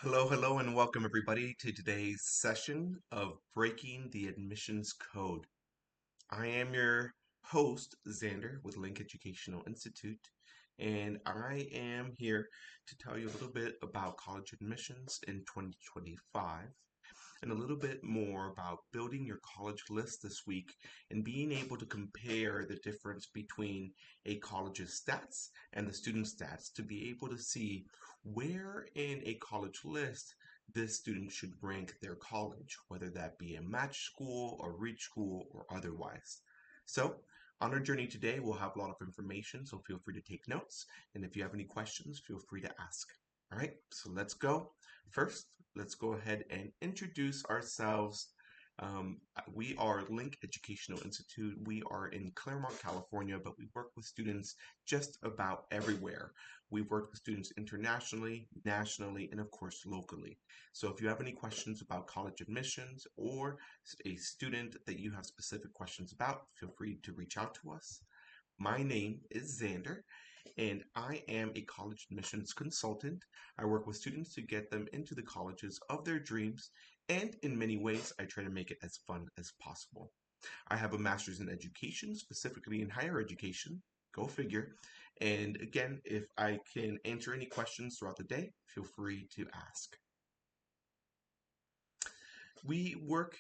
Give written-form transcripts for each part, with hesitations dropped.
Hello, and welcome everybody to today's session of Breaking the Admissions Code. I am your host, Xander, with Link Educational Institute, and I am here to tell you a little bit about college admissions in 2025 and a little bit more about building your college list this week and being able to compare the difference between a college's stats and the student stats to be able to see where in a college list this student should rank their college, whether that be a match school, a reach school, or otherwise. So, on our journey today, we'll have a lot of information, so feel free to take notes. And if you have any questions, feel free to ask. All right, so let's go. First, let's go ahead and introduce ourselves. We are Link Educational Institute. We are in Claremont, California, but we work with students just about everywhere. We've worked with students internationally, nationally, and of course, locally. So if you have any questions about college admissions or a student that you have specific questions about, feel free to reach out to us. My name is Xander, and I am a college admissions consultant. I work with students to get them into the colleges of their dreams, and in many ways, I try to make it as fun as possible. I have a master's in education, specifically in higher education. Go figure. And again, if I can answer any questions throughout the day, feel free to ask. We work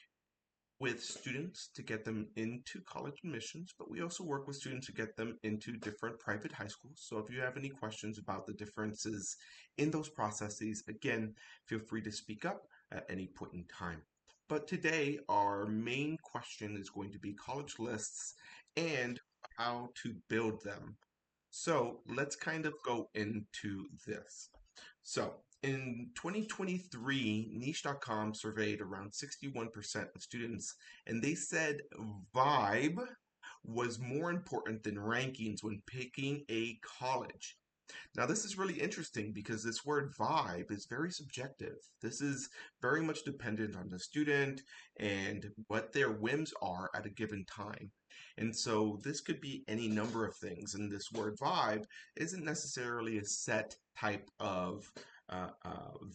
with students to get them into college admissions, but we also work with students to get them into different private high schools. So if you have any questions about the differences in those processes, again, feel free to speak up at any point in time. But today, our main question is going to be college lists and how to build them. So let's kind of go into this. So in 2023, Niche.com surveyed around 61% of students, and they said vibe was more important than rankings when picking a college. Now, this is really interesting because this word vibe is very subjective. This is very much dependent on the student and what their whims are at a given time. And so this could be any number of things. And this word vibe isn't necessarily a set type of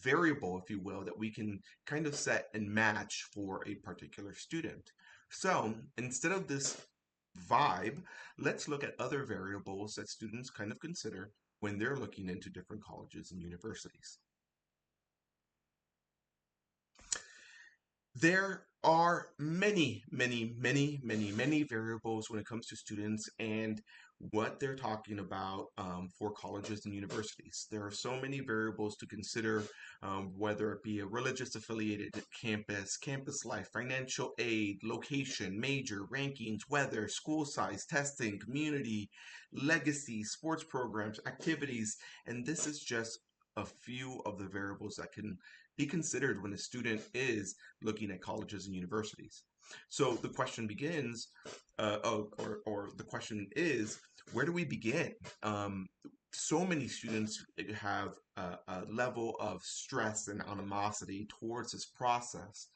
variable, if you will, that we can kind of set and match for a particular student. So instead of this vibe, let's look at other variables that students kind of consider when they're looking into different colleges and universities. There are many variables when it comes to students and what they're talking about for colleges and universities. There are so many variables to consider, whether it be a religious affiliated campus, campus life, financial aid, location, major, rankings, weather, school size, testing, community, legacy, sports programs, activities, and this is just a few of the variables that can be considered when a student is looking at colleges and universities. So the question begins, or the question is, where do we begin? So many students have a level of stress and animosity towards this process.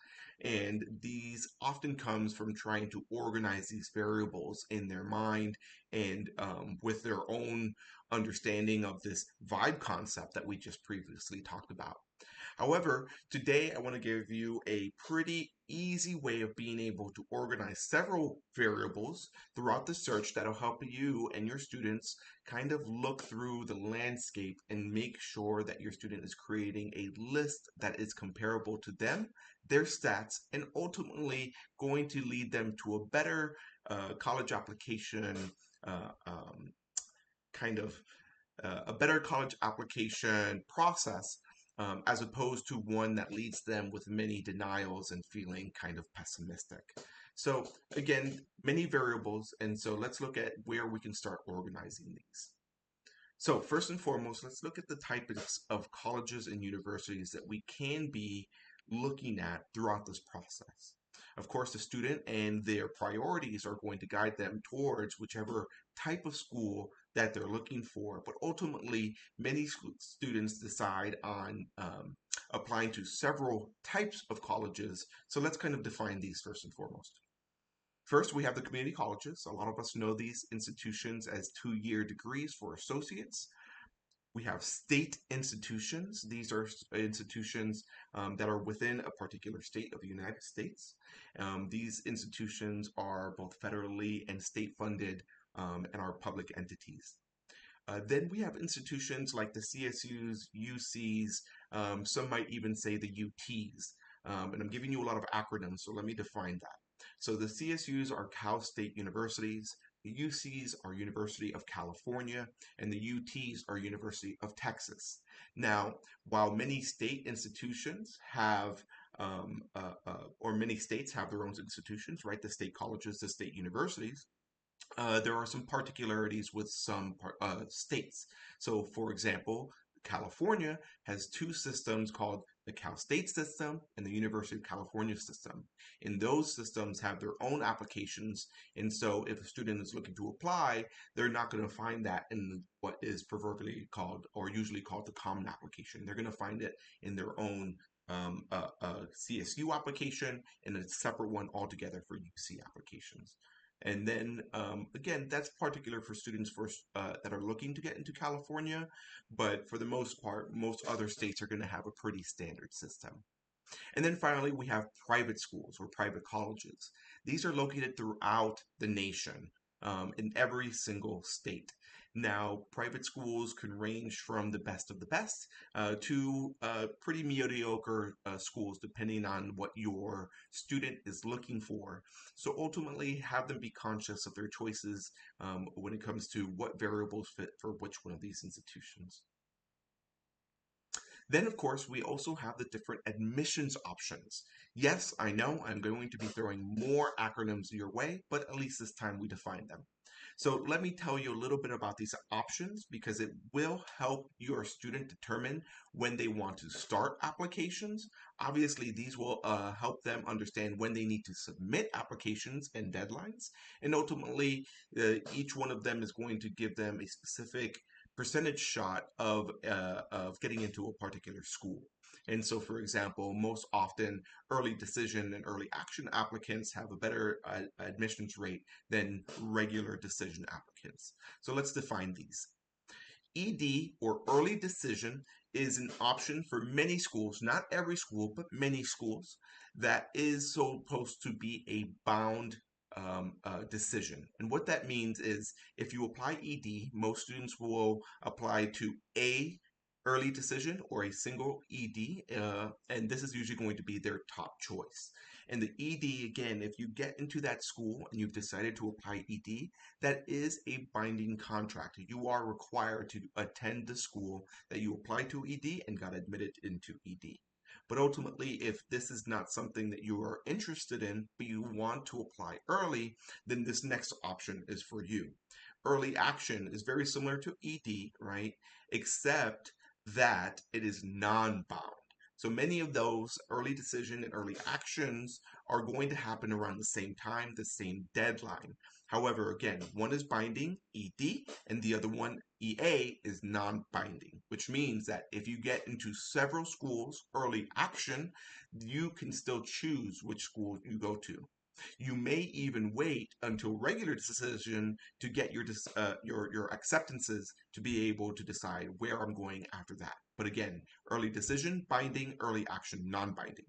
And these often comes from trying to organize these variables in their mind and with their own understanding of this vibe concept that we just previously talked about. However, today I want to give you a pretty easy way of being able to organize several variables throughout the search that'll help you and your students kind of look through the landscape and make sure that your student is creating a list that is comparable to them, their stats, and ultimately going to lead them to a better college application uh, um, kind of a better college application process as opposed to one that leads them with many denials and feeling kind of pessimistic. So again, many variables, and so let's look at where we can start organizing these. So first and foremost, let's look at the types of colleges and universities that we can be looking at throughout this process. Of course, the student and their priorities are going to guide them towards whichever type of school that they're looking for. But ultimately, many students decide on applying to several types of colleges. So let's kind of define these first and foremost. First, we have the community colleges. A lot of us know these institutions as 2-year degrees for associates. We have state institutions. These are institutions that are within a particular state of the United States. These institutions are both federally and state funded and are public entities. Then we have institutions like the CSUs, UCs, some might even say the UTs. And I'm giving you a lot of acronyms, so let me define that. So the CSUs are Cal State Universities, the UCs are University of California, and the UTs are University of Texas. Now, while many state institutions have or many states have their own institutions, right? The state colleges, the state universities, there are some particularities with some states. So, for example, California has two systems called the Cal State system and the University of California system. And those systems have their own applications. And so, if a student is looking to apply, they're not going to find that in what is proverbially called or usually called the common application. They're going to find it in their own CSU application and a separate one altogether for UC applications. And then again, that's particular for students that are looking to get into California, but for the most part, most other states are going to have a pretty standard system. And then finally, we have private schools or private colleges. These are located throughout the nation, in every single state. Now, private schools can range from the best of the best to pretty mediocre schools, depending on what your student is looking for. So ultimately, have them be conscious of their choices when it comes to what variables fit for which one of these institutions. Then, of course, we also have the different admissions options. Yes, I know I'm going to be throwing more acronyms your way, but at least this time we define them. So let me tell you a little bit about these options because it will help your student determine when they want to start applications. Obviously, these will help them understand when they need to submit applications and deadlines. And ultimately, each one of them is going to give them a specific percentage shot of getting into a particular school. And so, for example, most often early decision and early action applicants have a better admissions rate than regular decision applicants. So let's define these. ED or early decision is an option for many schools, not every school, but many schools, that is supposed to be a bound decision. And what that means is if you apply ED, most students will apply to a early decision or a single ED, and this is usually going to be their top choice. And the ED, again, if you get into that school and you've decided to apply ED, that is a binding contract. You are required to attend the school that you applied to ED and got admitted into ED. But ultimately, if this is not something that you are interested in, but you want to apply early, then this next option is for you. Early action is very similar to ED, right? Except that it is non-bound. So many of those early decision and early actions are going to happen around the same time, the same deadline. However, again, one is binding, ED, and the other one, EA, is non-binding, which means that if you get into several schools early action, you can still choose which school you go to. You may even wait until regular decision to get your acceptances to be able to decide where I'm going after that. But again, early decision, binding, early action, non-binding.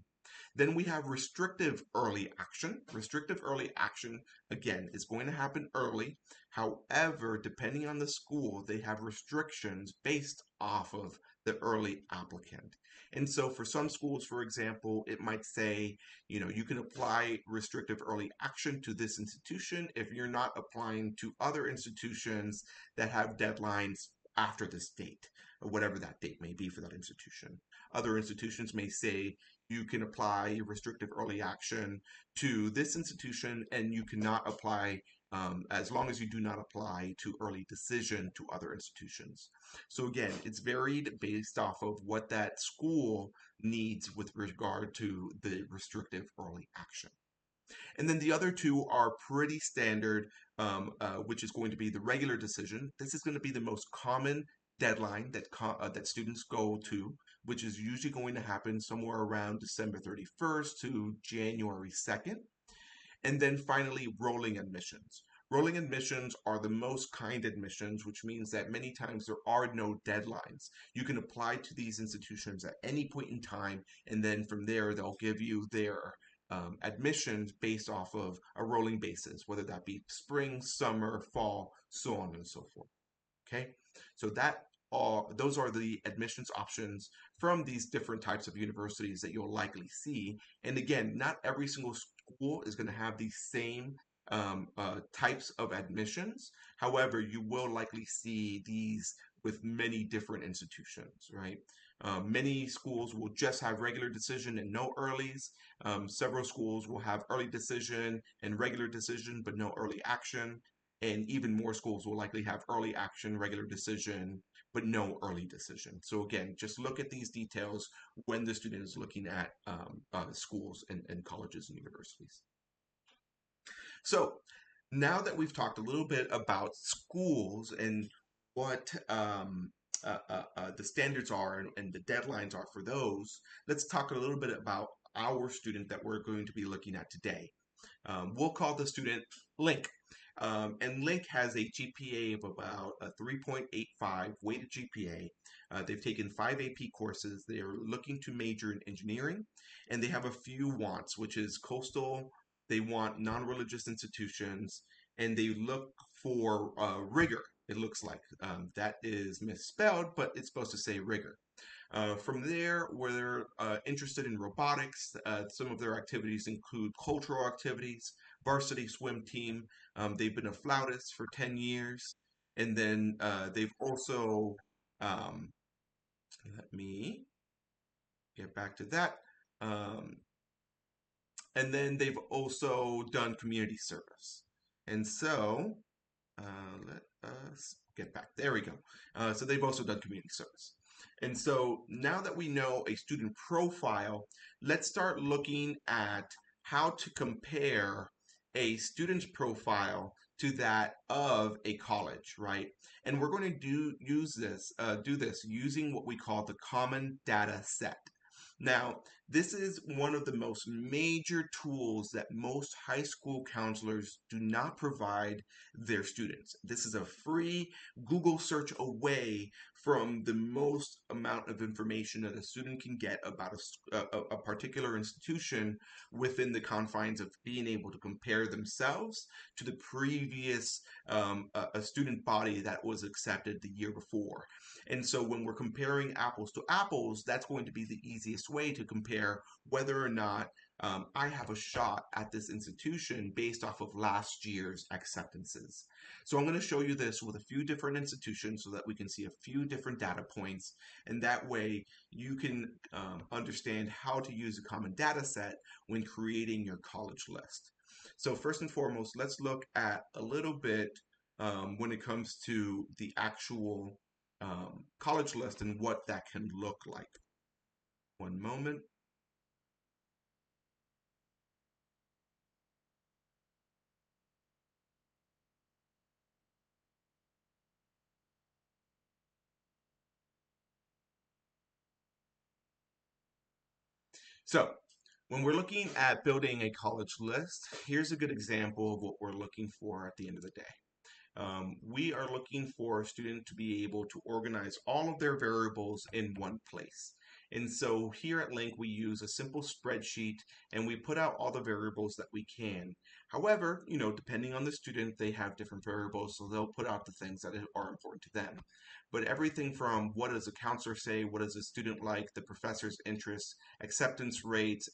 Then we have restrictive early action. Restrictive early action, again, is going to happen early. However, depending on the school, they have restrictions based off of the early applicant. And so for some schools, for example, it might say, you can apply restrictive early action to this institution if you're not applying to other institutions that have deadlines after this date, or whatever that date may be for that institution. Other institutions may say you can apply restrictive early action to this institution and you cannot apply as long as you do not apply to early decision to other institutions. So again, it's varied based off of what that school needs with regard to the restrictive early action. And then the other two are pretty standard, which is going to be the regular decision. This is going to be the most common deadline that students go to, which is usually going to happen somewhere around December 31st to January 2nd. And then finally, rolling admissions. Rolling admissions are the most kind admissions, which means that many times there are no deadlines. You can apply to these institutions at any point in time, and then from there, they'll give you their admissions based off of a rolling basis, whether that be spring, summer, fall, so on and so forth. Okay, so those are the admissions options from these different types of universities that you'll likely see. And again, not every single school is going to have these same types of admissions. However, you will likely see these with many different institutions, right? Many schools will just have regular decision and no earlies. Several schools will have early decision and regular decision, but no early action. And even more schools will likely have early action, regular decision, but no early decision. So again, just look at these details when the student is looking at schools and colleges and universities. So now that we've talked a little bit about schools and what the standards are and the deadlines are for those, let's talk a little bit about our student that we're going to be looking at today. We'll call the student Link. And Link has a GPA of about a 3.85 weighted GPA. They've taken 5 AP courses. They are looking to major in engineering, and they have a few wants, which is coastal. They want non-religious institutions, and they look for rigor. It looks like that is misspelled, but it's supposed to say rigor. From there, where they're interested in robotics, some of their activities include cultural activities, varsity swim team. They've been a flautist for 10 years. And then they've also, um, let me get back to that. Um, and then they've also done community service. And so let us get back. There we go. So they've also done community service. And so now that we know a student profile, let's start looking at how to compare a student's profile to that of a college, right? And we're going to do this using what we call the common data set. Now, this is one of the most major tools that most high school counselors do not provide their students. This is a free Google search away from the most amount of information that a student can get about a particular institution within the confines of being able to compare themselves to the previous a student body that was accepted the year before. And so when we're comparing apples to apples, that's going to be the easiest way to compare whether or not I have a shot at this institution based off of last year's acceptances. So I'm going to show you this with a few different institutions so that we can see a few different data points. And that way you can understand how to use a common data set when creating your college list. So first and foremost, let's look at a little bit when it comes to the actual college list and what that can look like. One moment. So when we're looking at building a college list, here's a good example of what we're looking for at the end of the day. We are looking for a student to be able to organize all of their variables in one place. And so here at Link, we use a simple spreadsheet and we put out all the variables that we can. However, depending on the student, they have different variables, so they'll put out the things that are important to them. But everything from what does a counselor say, what does a student like, the professor's interests, acceptance rates,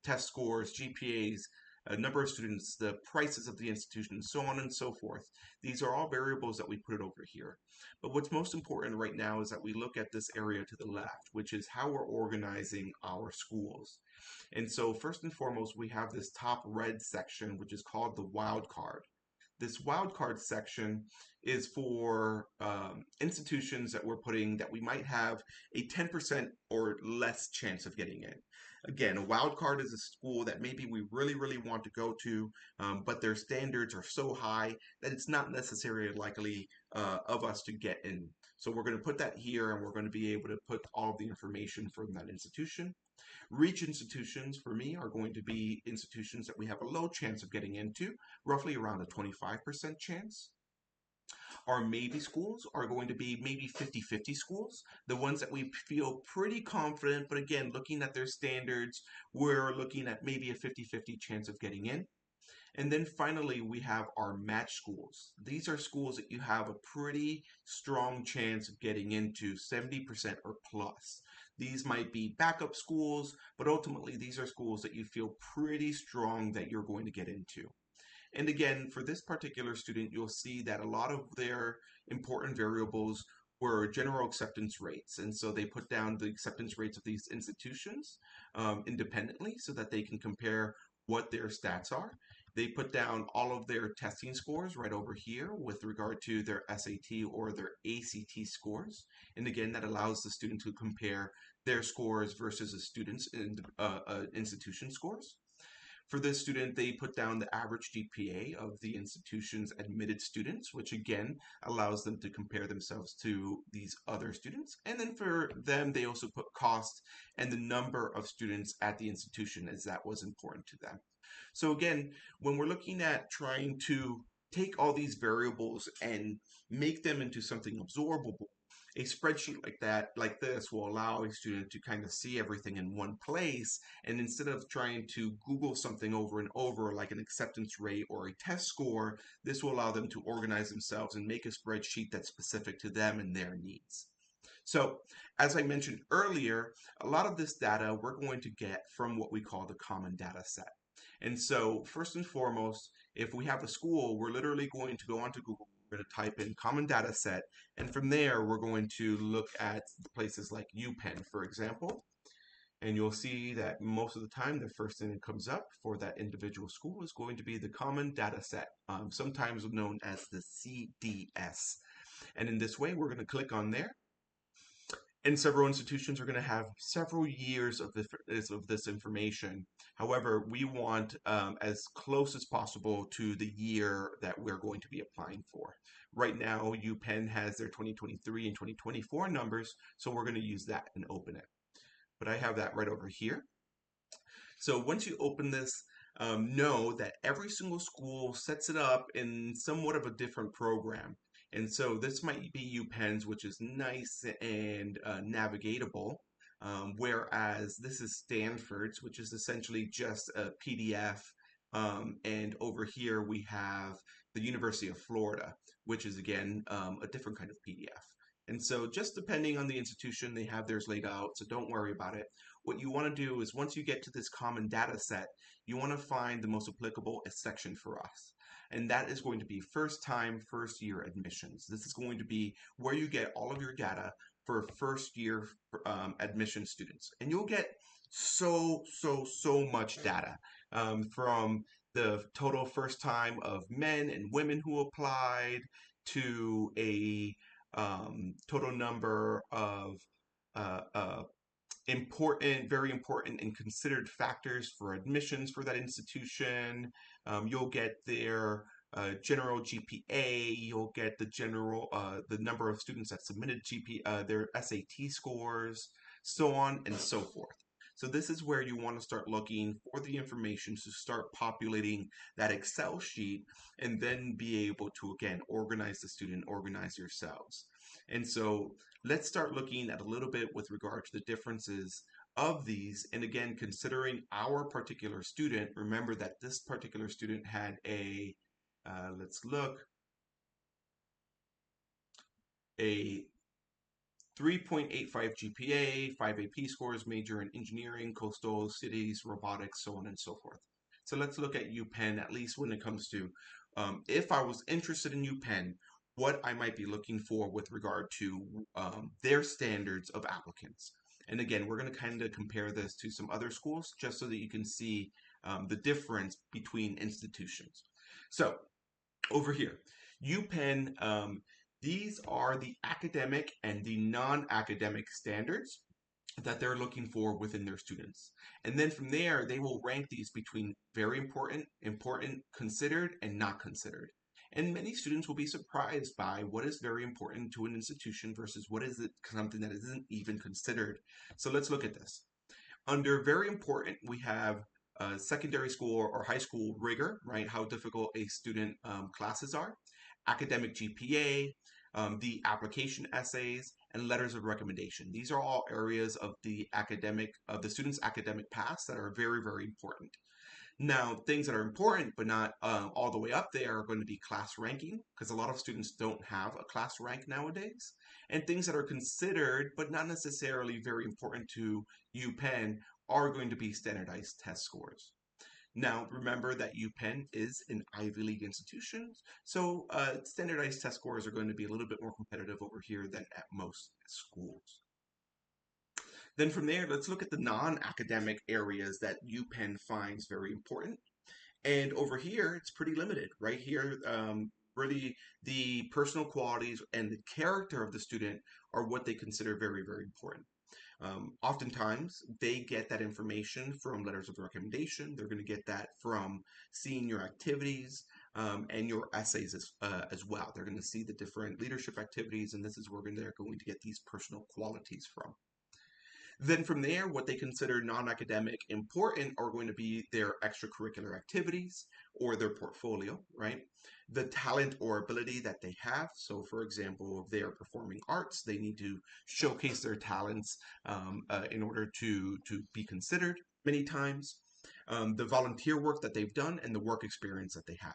test scores, GPAs, a number of students, the prices of the institution, so on and so forth. These are all variables that we put it over here. But what's most important right now is that we look at this area to the left, which is how we're organizing our schools. And so first and foremost, we have this top red section, which is called the wild card. This wildcard section is for institutions that we're putting that we might have a 10% or less chance of getting in. Again, a wildcard is a school that maybe we really, really want to go to, but their standards are so high that it's not necessarily likely of us to get in. So we're going to put that here, and we're going to be able to put all of the information from that institution. Reach institutions for me are going to be institutions that we have a low chance of getting into, roughly around a 25% chance. Our maybe schools are going to be maybe 50-50 schools, the ones that we feel pretty confident, but again, looking at their standards, we're looking at maybe a 50-50 chance of getting in. And then finally, we have our match schools. These are schools that you have a pretty strong chance of getting into, 70% or plus. These might be backup schools, but ultimately these are schools that you feel pretty strong that you're going to get into. And again, for this particular student, you'll see that a lot of their important variables were general acceptance rates. And so they put down the acceptance rates of these institutions independently so that they can compare what their stats are. They put down all of their testing scores right over here with regard to their SAT or their ACT scores. And again, that allows the student to compare their scores versus a student's institution scores. For this student, they put down the average GPA of the institution's admitted students, which again allows them to compare themselves to these other students. And then for them, they also put cost and the number of students at the institution, as that was important to them. So again, when we're looking at trying to take all these variables and make them into something absorbable, a spreadsheet like that, like this, will allow a student to kind of see everything in one place. And instead of trying to Google something over and over, like an acceptance rate or a test score, this will allow them to organize themselves and make a spreadsheet that's specific to them and their needs. So, as I mentioned earlier, a lot of this data we're going to get from what we call the common data set. And so, first and foremost, if we have a school, we're literally going to go onto Google, we're going to type in common data set, and from there, we're going to look at places like UPenn, for example. And you'll see that most of the time, the first thing that comes up for that individual school is going to be the common data set, sometimes known as the CDS. And in this way, we're going to click on there, and several institutions are going to have several years of this information. However, we want as close as possible to the year that we're going to be applying for. Right now, UPenn has their 2023 and 2024 numbers, so we're going to use that and open it. But I have that right over here. So once you open this, know that every single school sets it up in somewhat of a different program. And so this might be UPenn's, which is nice and navigatable, whereas this is Stanford's, which is essentially just a PDF. And over here we have the University of Florida, which is again a different kind of PDF. And so just depending on the institution, they have theirs laid out, so don't worry about it. What you want to do is once you get to this common data set, you want to find the most applicable section for us. And that is going to be first time, first year admissions. This is going to be where you get all of your data for first year admission students. And you'll get so much data from the total first time of men and women who applied to a total number of uh, uh, very important and considered factors for admissions for that institution. You'll get their general GPA. You'll get the number of students that submitted their SAT scores, so on and so forth. So this is where you want to start looking for the information to start populating that Excel sheet and then be able to, again, organize the student, organize yourselves. And so let's start looking at a little bit with regard to the differences of these. And again, considering our particular student, remember that this particular student had let's look, a 3.85 GPA, 5 AP scores, major in engineering, coastal cities, robotics, so on and so forth. So let's look at UPenn, at least when it comes to if I was interested in UPenn, what I might be looking for with regard to their standards of applicants. And again, we're going to kind of compare this to some other schools just so that you can see the difference between institutions. So over here, UPenn, these are the academic and the non-academic standards that they're looking for within their students. And then from there, they will rank these between very important, important, considered, and not considered. And many students will be surprised by what is very important to an institution versus what is it something that isn't even considered. So let's look at this. Under very important, we have secondary school or high school rigor, right? How difficult a student classes are, academic GPA, the application essays, and letters of recommendation. These are all areas of the student's academic paths that are very, very important. Now, things that are important but not all the way up there are going to be class ranking, because a lot of students don't have a class rank nowadays. And things that are considered but not necessarily very important to UPenn are going to be standardized test scores. Now, remember that UPenn is an Ivy League institution, so standardized test scores are going to be a little bit more competitive over here than at most schools. Then from there, let's look at the non-academic areas that UPenn finds very important. And over here, it's pretty limited. Right here, really the personal qualities and the character of the student are what they consider very, very important. Oftentimes, they get that information from letters of recommendation. They're going to get that from seeing your activities and your essays as well. They're going to see the different leadership activities, and this is where they're going to get these personal qualities from. Then from there, what they consider non-academic important are going to be their extracurricular activities or their portfolio, right? The talent or ability that they have. So for example, if they are performing arts, they need to showcase their talents in order to be considered many times. The volunteer work that they've done and the work experience that they have.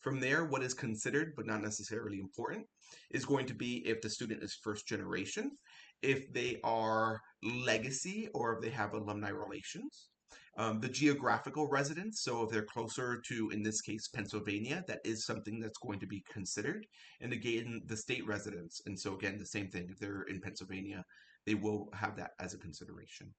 From there, what is considered but not necessarily important is going to be if the student is first generation, if they are legacy, or if they have alumni relations. The geographical residence, so if they're closer to, in this case, Pennsylvania, that is something that's going to be considered. And again, the state residence. And so again, the same thing. If they're in Pennsylvania, they will have that as a consideration.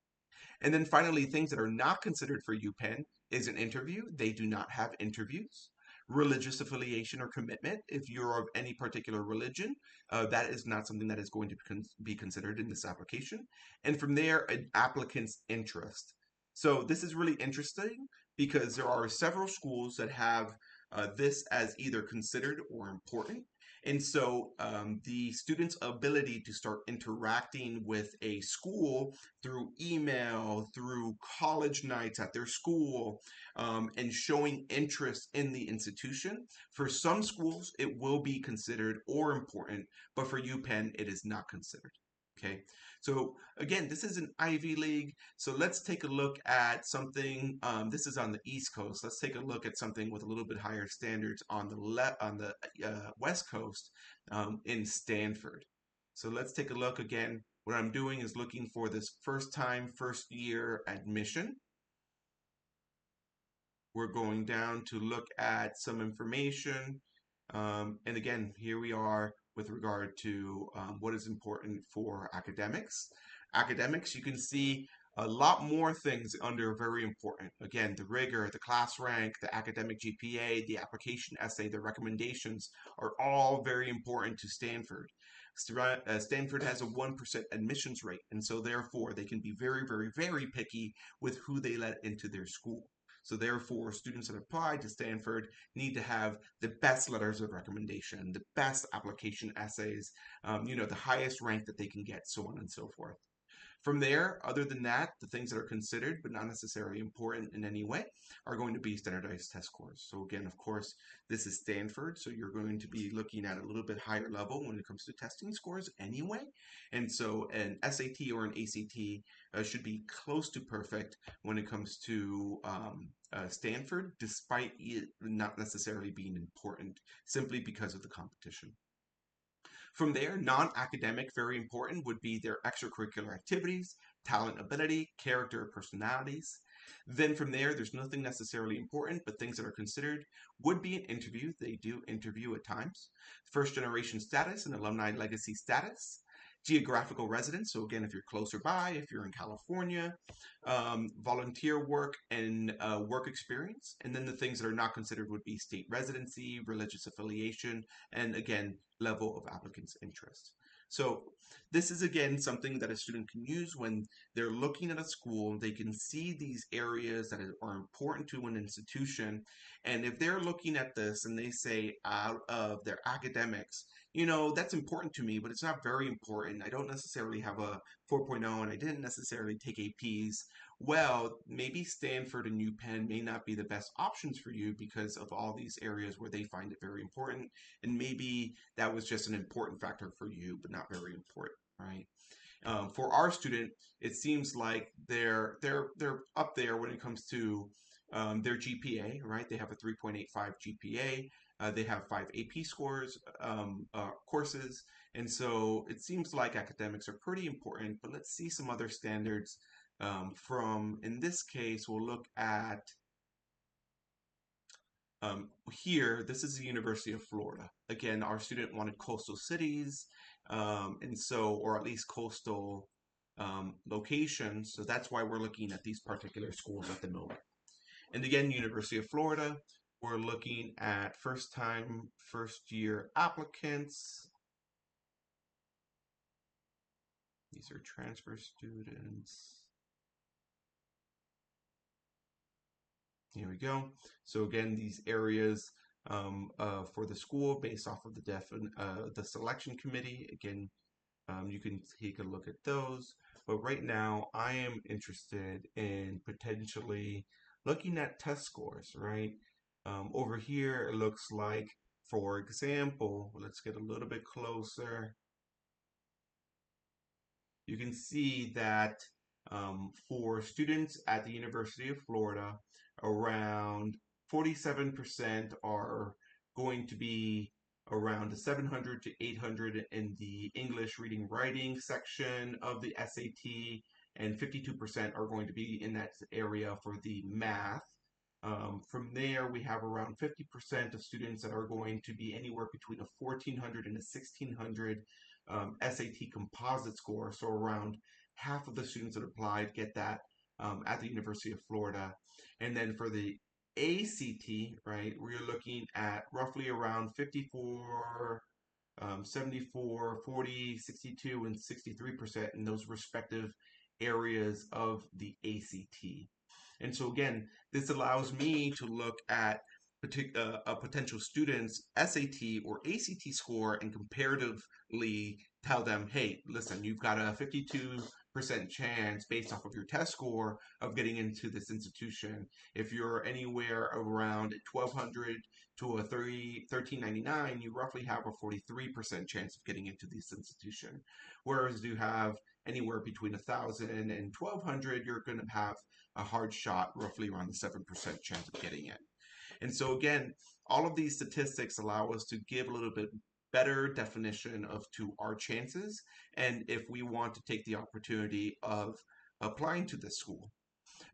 And then finally, things that are not considered for UPenn is an interview. They do not have interviews. Religious affiliation or commitment. If you're of any particular religion, that is not something that is going to be considered in this application. And from there, an applicant's interest. So this is really interesting because there are several schools that have this as either considered or important. And so the student's ability to start interacting with a school through email, through college nights at their school, and showing interest in the institution. For some schools, it will be considered or important, but for UPenn, it is not considered. Okay, so again, this is an Ivy League. So let's take a look at something. This is on the East Coast. Let's take a look at something with a little bit higher standards on the West Coast in Stanford. So let's take a look again. What I'm doing is looking for this first time, first year admission. We're going down to look at some information. And again, here we are with regard to what is important for academics. Academics, you can see a lot more things under very important. Again, the rigor, the class rank, the academic GPA, the application essay, the recommendations are all very important to Stanford. Stanford has a 1% admissions rate, and so therefore they can be very, very, very picky with who they let into their school. So therefore, students that apply to Stanford need to have the best letters of recommendation, the best application essays, the highest rank that they can get, so on and so forth. From there, other than that, the things that are considered but not necessarily important in any way are going to be standardized test scores. So again, of course, this is Stanford, so you're going to be looking at a little bit higher level when it comes to testing scores anyway. And so an SAT or an ACT should be close to perfect when it comes to Stanford, despite it not necessarily being important, simply because of the competition. From there, non-academic, very important, would be their extracurricular activities, talent, ability, character, personalities. Then from there, there's nothing necessarily important, but things that are considered would be an interview. They do interview at times. First generation status and alumni legacy status. Geographical residence. So again, if you're closer by, if you're in California, volunteer work and work experience. And then the things that are not considered would be state residency, religious affiliation, and again, level of applicant's interest. So this is again something that a student can use when they're looking at a school. They can see these areas that are important to an institution. And if they're looking at this and they say out of their academics, that's important to me, but it's not very important. I don't necessarily have a 4.0 and I didn't necessarily take APs. Well, maybe Stanford and UPenn may not be the best options for you because of all these areas where they find it very important. And maybe that was just an important factor for you, but not very important, right? For our student, it seems like they're up there when it comes to their GPA, right? They have a 3.85 GPA. They have five AP scores courses, and so it seems like academics are pretty important. But let's see some other standards. In this case, we'll look at here, this is the University of Florida. Again, our student wanted coastal cities, or at least coastal locations. So that's why we're looking at these particular schools at the moment. And again, University of Florida, we're looking at first year applicants. These are transfer students. Here we go. So again, these areas for the school based off of the selection committee. Again, you can take a look at those. But right now, I am interested in potentially looking at test scores, right? Over here, it looks like, for example, let's get a little bit closer. You can see that for students at the University of Florida, around 47% are going to be around a 700 to 800 in the English reading writing section of the SAT, and 52% are going to be in that area for the math. From there, we have around 50% of students that are going to be anywhere between a 1400 and a 1600 SAT composite score. So around half of the students that applied get that at the University of Florida. And then for the ACT, right, we're looking at roughly around 54, 74, 40, 62, and 63% in those respective areas of the ACT. And so again, this allows me to look at a potential student's SAT or ACT score and comparatively tell them, hey, listen, you've got a 52% chance based off of your test score of getting into this institution. If you're anywhere around 1200 to a 1399, you roughly have a 43% chance of getting into this institution. Whereas you have anywhere between 1000 and 1200, you're going to have a hard shot, roughly around the 7% chance of getting in. And so again, all of these statistics allow us to give a little bit better definition of to our chances and if we want to take the opportunity of applying to this school.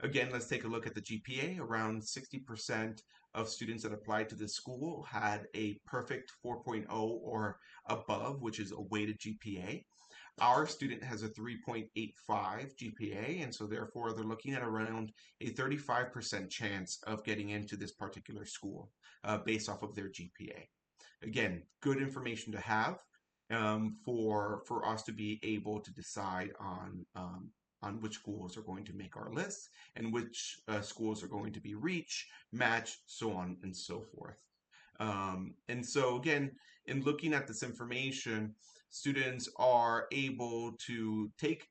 Again, let's take a look at the GPA. Around 60% of students that applied to this school had a perfect 4.0 or above, which is a weighted GPA. Our student has a 3.85 GPA, and so therefore they're looking at around a 35% chance of getting into this particular school based off of their GPA. Again, good information to have for us to be able to decide on which schools are going to make our list and which schools are going to be reach, match, so on and so forth. And so again, in looking at this information, students are able to take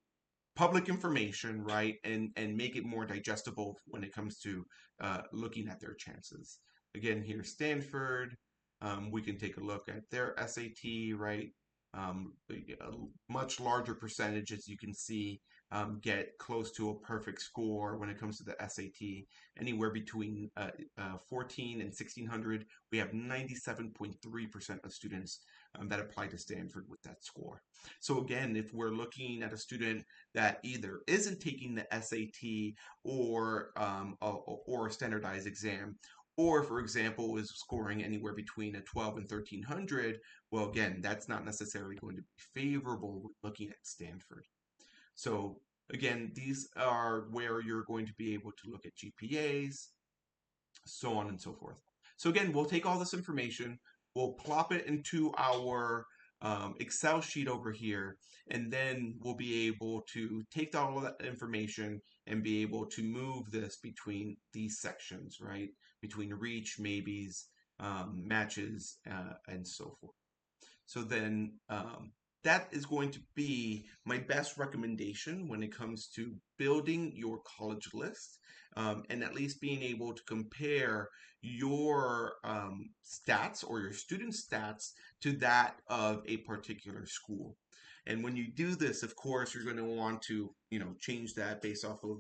public information, right, and make it more digestible when it comes to looking at their chances. Again, here's Stanford. We can take a look at their SAT, right? A much larger percentage, as you can see, get close to a perfect score when it comes to the SAT. Anywhere between 14 and 1600, we have 97.3% of students that apply to Stanford with that score. So again, if we're looking at a student that either isn't taking the SAT or a standardized exam, or for example is scoring anywhere between a 12 and 1300, well again, that's not necessarily going to be favorable looking at Stanford. So again, these are where you're going to be able to look at GPAs, so on and so forth. So again, we'll take all this information, we'll plop it into our Excel sheet over here, and then we'll be able to take all of that information and be able to move this between these sections, right? Between reach, maybes, matches, and so forth. So then that is going to be my best recommendation when it comes to building your college list, and at least being able to compare your stats or your student stats to that of a particular school. And when you do this, of course, you're going to want to, change that based off of,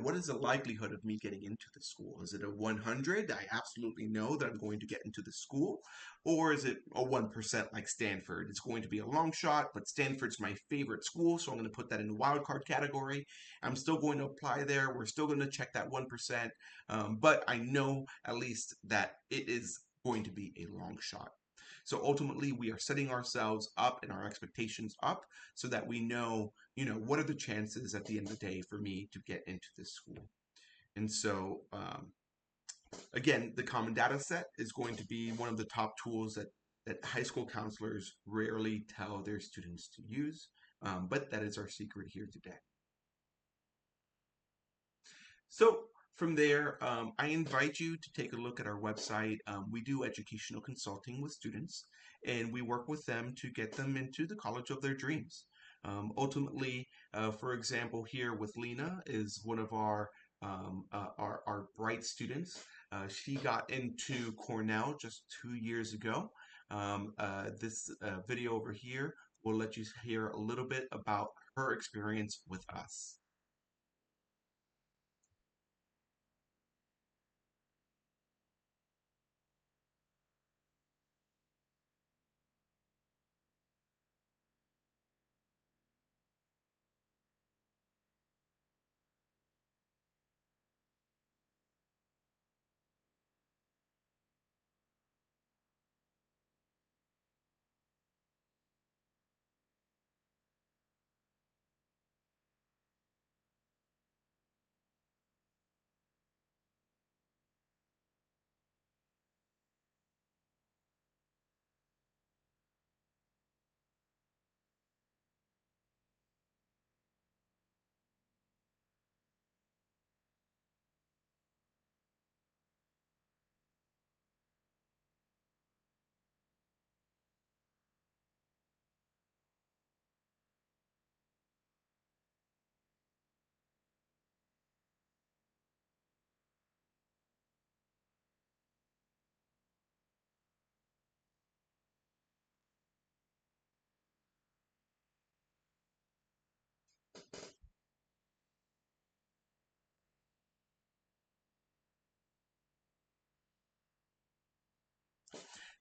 what is the likelihood of me getting into the school? Is it a 100? I absolutely know that I'm going to get into the school. Or is it a 1% like Stanford? It's going to be a long shot, but Stanford's my favorite school, so I'm going to put that in the wild card category. I'm still going to apply there. We're still going to check that 1%, but I know at least that it is going to be a long shot. So ultimately, we are setting ourselves up and our expectations up so that we know, what are the chances at the end of the day for me to get into this school. And so, again, the common data set is going to be one of the top tools that high school counselors rarely tell their students to use, but that is our secret here today. So from there, I invite you to take a look at our website. We do educational consulting with students, and we work with them to get them into the college of their dreams. Ultimately, for example, here with Lena is one of our bright students. She got into Cornell just 2 years ago. This video over here will let you hear a little bit about her experience with us.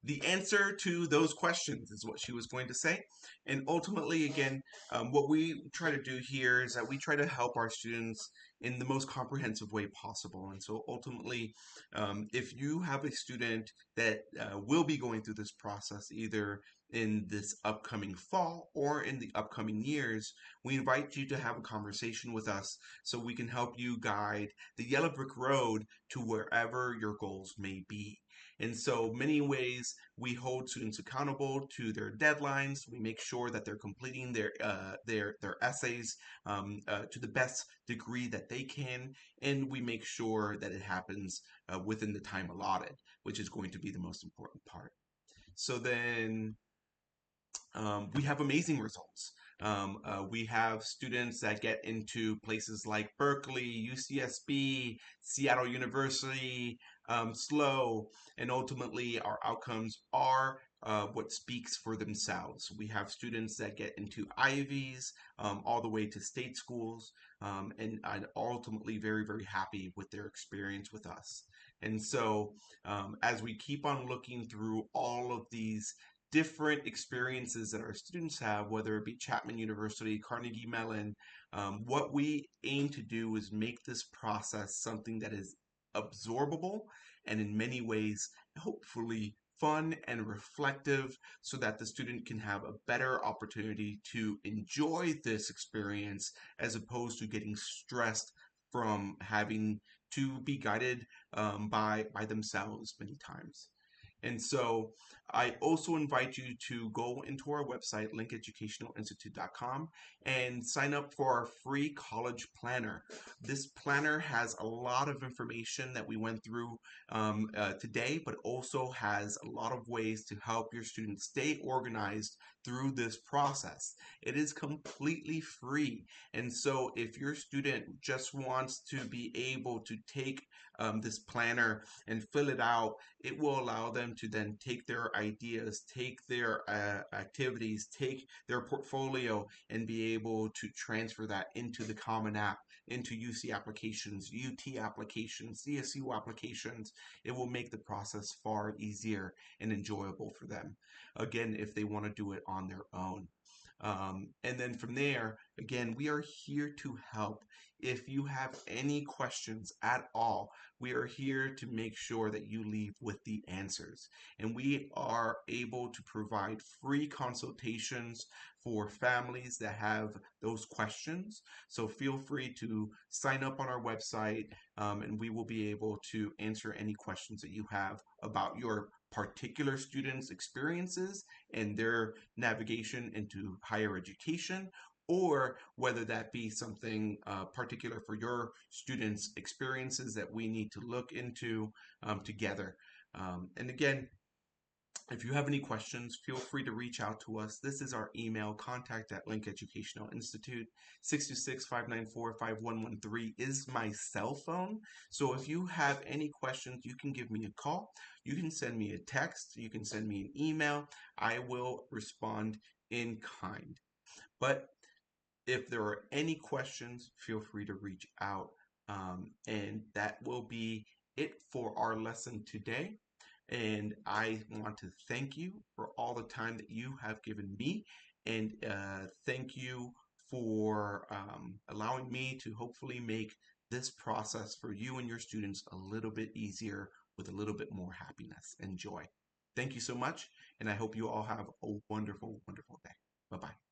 The answer to those questions is what she was going to say. And ultimately, again, what we try to do here is that we try to help our students in the most comprehensive way possible. And so ultimately, if you have a student that will be going through this process, either in this upcoming fall or in the upcoming years, we invite you to have a conversation with us so we can help you guide the yellow brick road to wherever your goals may be. In so many ways, we hold students accountable to their deadlines. We make sure that they're completing their essays to the best degree that they can, and we make sure that it happens within the time allotted, which is going to be the most important part. So then we have amazing results. We have students that get into places like Berkeley, UCSB, Seattle University, SLO, and ultimately our outcomes are what speaks for themselves. We have students that get into Ivies, all the way to state schools, and I'm ultimately very, very happy with their experience with us. And so, as we keep on looking through all of these different experiences that our students have, whether it be Chapman University, Carnegie Mellon, what we aim to do is make this process something that is absorbable and in many ways, hopefully, fun and reflective so that the student can have a better opportunity to enjoy this experience as opposed to getting stressed from having to be guided by themselves many times. And so I also invite you to go into our website, linkeducationalinstitute.com, and sign up for our free college planner. This planner has a lot of information that we went through today, but also has a lot of ways to help your students stay organized through this process. It is completely free. And so if your student just wants to be able to take this planner and fill it out, it will allow them to then take their ideas, take their activities, take their portfolio, and be able to transfer that into the Common App, into UC applications, UT applications, CSU applications. It will make the process far easier and enjoyable for them. Again, if they want to do it on their own. And then from there, again, we are here to help. If you have any questions at all, we are here to make sure that you leave with the answers. And we are able to provide free consultations for families that have those questions. So feel free to sign up on our website, and we will be able to answer any questions that you have about your particular students' experiences and their navigation into higher education, or whether that be something particular for your students' experiences that we need to look into together. And again, if you have any questions, feel free to reach out to us. This is our email, contact at Link Educational Institute. 626-594-5113 is my cell phone. So if you have any questions, you can give me a call. You can send me a text. You can send me an email. I will respond in kind. But if there are any questions, feel free to reach out. And that will be it for our lesson today. And I want to thank you for all the time that you have given me. And thank you for allowing me to hopefully make this process for you and your students a little bit easier with a little bit more happiness and joy. Thank you so much. And I hope you all have a wonderful, wonderful day. Bye bye.